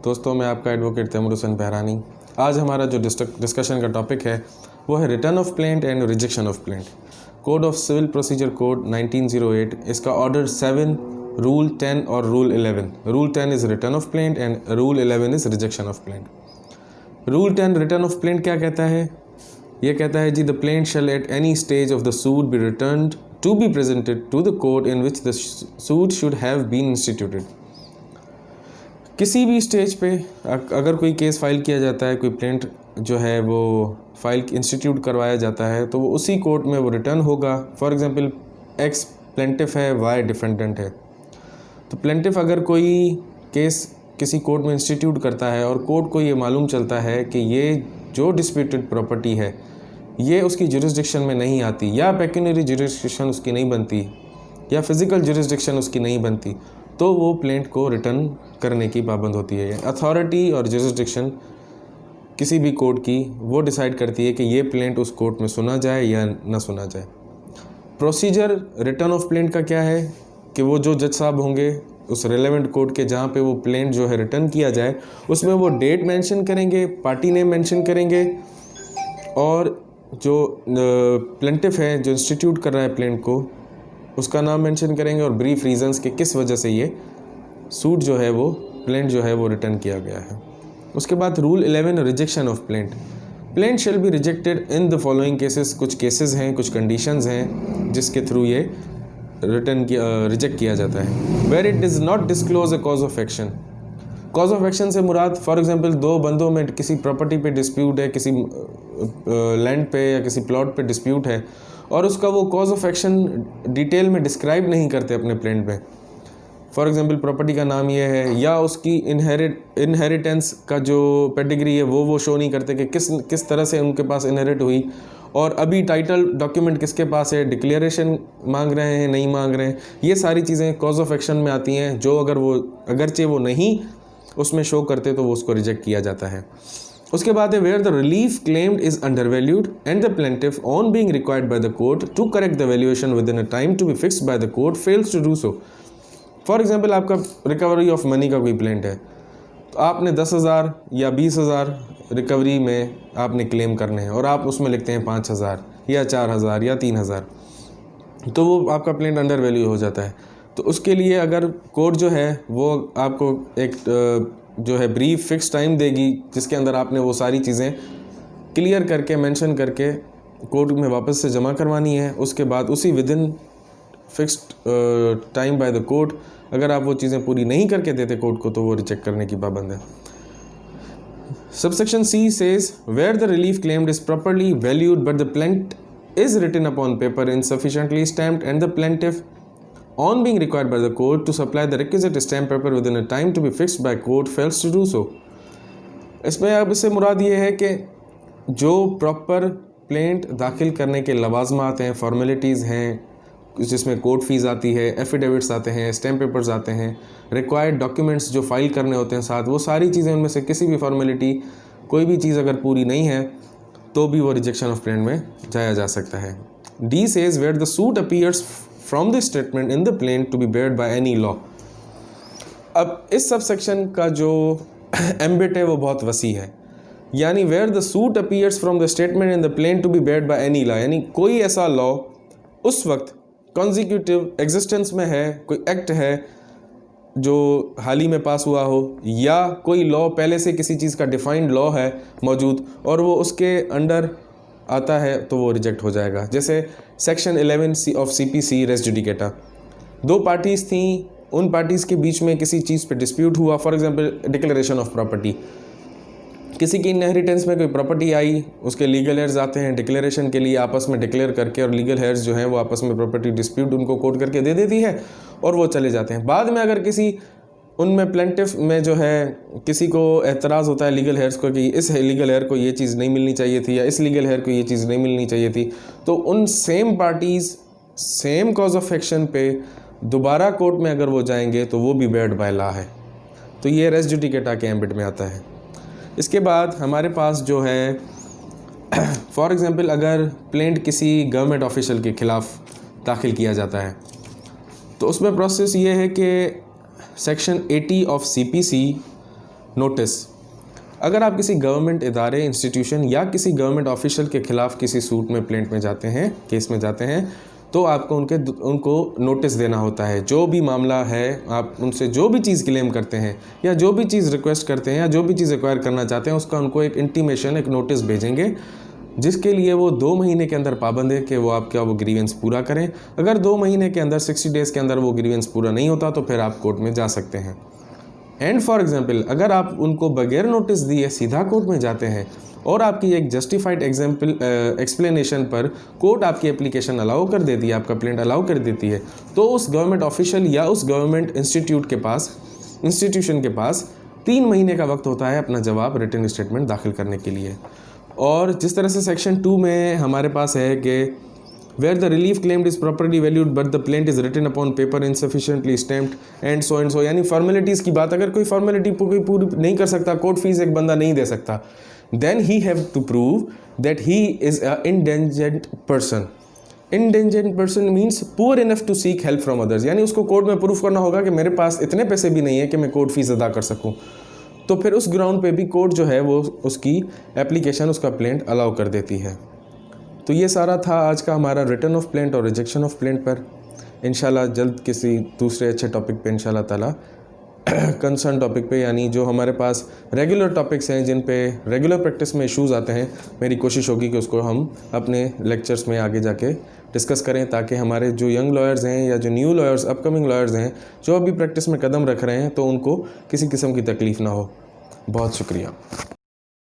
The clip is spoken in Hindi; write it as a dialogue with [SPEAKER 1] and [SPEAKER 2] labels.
[SPEAKER 1] दोस्तों, मैं आपका एडवोकेट तैमूर हुसैन बहरानी। आज हमारा जो डिस्कशन का टॉपिक है वो है return of plaint and rejection of plaint. Code of civil procedure code 1908, इसका ऑर्डर 7, रूल 10 और rule 11। Rule 10 is return of plaint and rule 11 is rejection of plaint. Rule 10 return of plaint क्या कहता है? ये कहता है जी, the plaint shall at any stage of the suit be returned to be presented to the court in which the suit should have been instituted. किसी भी स्टेज पे अगर कोई केस फाइल किया जाता है, कोई प्लेंट जो है वो फाइल इंस्टीट्यूट करवाया जाता है, तो वो उसी कोर्ट में वो रिटर्न होगा। फॉर एग्जांपल, एक्स प्लेंटिफ है, वाई डिफेंडेंट है। तो प्लेंटिफ अगर कोई केस किसी कोर्ट में इंस्टीट्यूट करता है और कोर्ट को ये मालूम चलता है कि ये जो डिस्प्यूटेड प्रॉपर्टी है ये उसकी जुरिस्डिक्शन में नहीं आती, या पेक्यूनरी जुरिस्डिक्शन उसकी नहीं बनती, या फिज़िकल जुरिस्डिक्शन उसकी नहीं बनती, तो वो प्लेंट को रिटर्न करने की पाबंद होती है। अथॉरिटी और जुरिस्डिक्शन किसी भी कोर्ट की वो डिसाइड करती है कि ये प्लेंट उस कोर्ट में सुना जाए या ना सुना जाए। प्रोसीजर रिटर्न ऑफ प्लेंट का क्या है कि वो जो जज साहब होंगे उस रेलेवेंट कोर्ट के जहाँ पे वो प्लेंट जो है रिटर्न किया जाए, उसमें वो डेट मेंशन करेंगे, पार्टी नेम मेंशन करेंगे, और जो प्लेंटिफ है जो इंस्टीट्यूट कर रहा है प्लेंट को उसका नाम मेंशन करेंगे और ब्रीफ रीजंस के किस वजह से ये सूट जो है वो प्लेंट जो है वो रिटर्न किया गया है। उसके बाद rule 11 rejection of plaint. Plaint shall be rejected in the following cases. कुछ केसेस हैं, कुछ कंडीशंस हैं जिसके थ्रू ये रिजेक्ट किया जाता है। Where it does not disclose a cause of action. Cause of action से मुराद फॉर एग्जांपल दो बंदों में किसी प्रॉपर्टी पे डिस्प्यूट है, किसी लैंड पे या किसी प्लॉट पे डिस्प्यूट है, और उसका वो कॉज ऑफ एक्शन डिटेल में डिस्क्राइब नहीं करते अपने प्लेंट में। फॉर एग्जांपल, प्रॉपर्टी का नाम ये है, या उसकी इनहेरिटेंस का जो पेडिग्री है वो शो नहीं करते कि किस तरह से उनके पास इनहेरिट हुई, और अभी टाइटल डॉक्यूमेंट किसके पास है, डिक्लेरेशन मांग रहे हैं नहीं मांग रहे हैं। ये सारी चीज़ें कॉज ऑफ एक्शन में आती हैं, जो अगरचे वो नहीं उसमें शो करते तो वो उसको रिजेक्ट किया जाता है। उसके बाद है where the relief claimed is undervalued and the plaintiff on being required by the court to correct the valuation within a time to be fixed by the court fails to do so. For example, आपका रिकवरी ऑफ मनी का कोई प्लेंट है, तो आपने 10,000 या 20,000 रिकवरी में आपने क्लेम करने हैं और आप उसमें लिखते हैं 5,000 या 4,000 या 3,000, तो वो आपका प्लेंट अंडर वैल्यू हो जाता है। तो उसके लिए अगर कोर्ट जो है वो आपको एक जो है ब्रीफ फिक्स टाइम देगी जिसके अंदर आपने वो सारी चीज़ें क्लियर करके मेंशन करके कोर्ट में वापस से जमा करवानी है। उसके बाद उसी with in fixed time bye the court अगर आप वो चीज़ें पूरी नहीं करके देते कोर्ट को, तो वो रिजेक्ट करने की पाबंद है। Subsection c says where the relief claimed is properly valued but the plaint is written upon paper insufficiently stamped and the plaintiff on being required by the court to supply the requisite stamp paper within a time to be fixed by court fails to do so। इसमें अब इससे मुराद ये है कि जो प्रॉपर प्लेंट दाखिल करने के लवाजमात हैं, फॉर्मेलिटीज़ हैं, जिसमें कोर्ट फीस आती है, एफिडेविट्स आते हैं, स्टैम्प पेपर्स आते हैं, रिक्वायर्ड डॉक्यूमेंट्स जो फाइल करने होते हैं साथ, वो सारी चीज़ें उनमें से किसी भी फॉर्मेलिटी कोई भी चीज़ अगर पूरी नहीं है तो भी वो रिजेक्शन ऑफ प्लेंट में जाया जा सकता है। D says where the suit appears from the statement in the plaint to be barred by any law. अब इस सब सेक्शन का जो एम्बिट है वो बहुत वसी है, यानी where the suit appears from the statement in the plaint to be barred by any law, यानी कोई ऐसा लॉ उस वक्त कॉन्जिक्यूटिव एग्जिस्टेंस में है, कोई एक्ट है जो हाल ही में पास हुआ हो, या कोई लॉ पहले से किसी चीज़ का डिफाइंड लॉ है मौजूद और वो उसके अंडर आता है, तो वो रिजेक्ट हो जाएगा। जैसे section 11 of CPC res judicata, दो पार्टीज़ थी, उन पार्टीज़ के बीच में किसी चीज़ पे डिस्प्यूट हुआ। For example, declaration of property, किसी की इनहेरिटेंस में कोई प्रॉपर्टी आई, उसके लीगल हेयर्स आते हैं डिक्लेरेशन के लिए, आपस में डिक्लेयर करके, और लीगल हेयर्स जो हैं वो आपस में प्रॉपर्टी डिस्प्यूट उनको कोर्ट करके दे देती है और वो चले जाते हैं। बाद में अगर किसी उनमें प्लेंटिफ में जो है किसी को एतराज़ होता है लीगल हेयर्स को कि इस लीगल हेयर को ये चीज़ नहीं मिलनी चाहिए थी या इस लीगल हेयर को ये चीज़ नहीं मिलनी चाहिए थी, तो उन same parties same cause of action पे दोबारा कोर्ट में अगर वो जाएंगे तो वो भी बेयर्ड बाय लॉ है। तो ये रेस जुडिकेटा के एम्बिट में आता है। इसके बाद हमारे पास जो है फॉर एग्जांपल, अगर प्लेंट किसी गवर्नमेंट ऑफिशियल के ख़िलाफ़ दाखिल किया जाता है तो उसमें प्रोसेस ये है कि सेक्शन 80 ऑफ CPC नोटिस, अगर आप किसी गवर्नमेंट इदारे, इंस्टीट्यूशन या किसी गवर्नमेंट ऑफिशियल के खिलाफ किसी सूट में, प्लेंट में जाते हैं, केस में जाते हैं, तो आपको उनको नोटिस देना होता है। जो भी मामला है, आप उनसे जो भी चीज़ क्लेम करते हैं या जो भी चीज़ रिक्वेस्ट करते हैं या जो भी चीज़ एक्वायर करना चाहते हैं, उसका उनको एक इंटीमेशन, एक नोटिस भेजेंगे, जिसके लिए वो 2 महीने के अंदर पाबंद है कि वो आपका वो ग्रीवेंस पूरा करें। अगर 2 महीने के अंदर 60 डेज़ के अंदर वो ग्रीवेंस पूरा नहीं होता तो फिर आप कोर्ट में जा सकते हैं। एंड फॉर एग्जाम्पल, अगर आप उनको बगैर नोटिस दिए सीधा कोर्ट में जाते हैं और आपकी एक जस्टिफाइड एक्सप्लेनेशन पर कोर्ट आपकी एप्लीकेशन अलाउ कर देती है, आपका प्लेंट अलाउ कर देती है, तो उस गवर्नमेंट ऑफिशियल या उस गवर्नमेंट इंस्टीट्यूशन के पास 3 महीने का वक्त होता है अपना जवाब, रिटन स्टेटमेंट दाखिल करने के लिए। और जिस तरह से सेक्शन 2 में हमारे पास है कि where the relief claimed is properly valued but the plaint is written upon paper insufficiently stamped and so, यानी फॉर्मेलिटीज़ की बात, अगर कोई फॉर्मेलिटी पूरी नहीं कर सकता, कोर्ट फीस एक बंदा नहीं दे सकता, then he have to prove that he is a indigent person. Indigent person means poor enough to seek help from others, यानी उसको कोर्ट में प्रूफ करना होगा कि मेरे पास इतने पैसे भी नहीं है कि मैं कोर्ट फीस अदा कर सकूं। तो फिर उस ग्राउंड पे भी कोर्ट जो है वो उसकी एप्लीकेशन, उसका प्लेंट अलाउ कर देती है। तो ये सारा था आज का हमारा रिटर्न ऑफ प्लेंट और रिजेक्शन ऑफ प्लेंट पर। इंशाल्लाह जल्द किसी दूसरे अच्छे टॉपिक पे इंशाल्लाह ताला कंसर्न टॉपिक पे, यानी जो हमारे पास रेगुलर टॉपिक्स हैं जिन पे रेगुलर प्रैक्टिस में इश्यूज़ आते हैं, मेरी कोशिश होगी कि उसको हम अपने लेक्चर्स में आगे जाके डिस्कस करें, ताकि हमारे जो यंग लॉयर्स हैं या जो न्यू लॉयर्स, अपकमिंग लॉयर्स हैं, जो अभी प्रैक्टिस में कदम रख रहे हैं, तो उनको किसी किस्म की तकलीफ़ ना हो। बहुत शुक्रिया।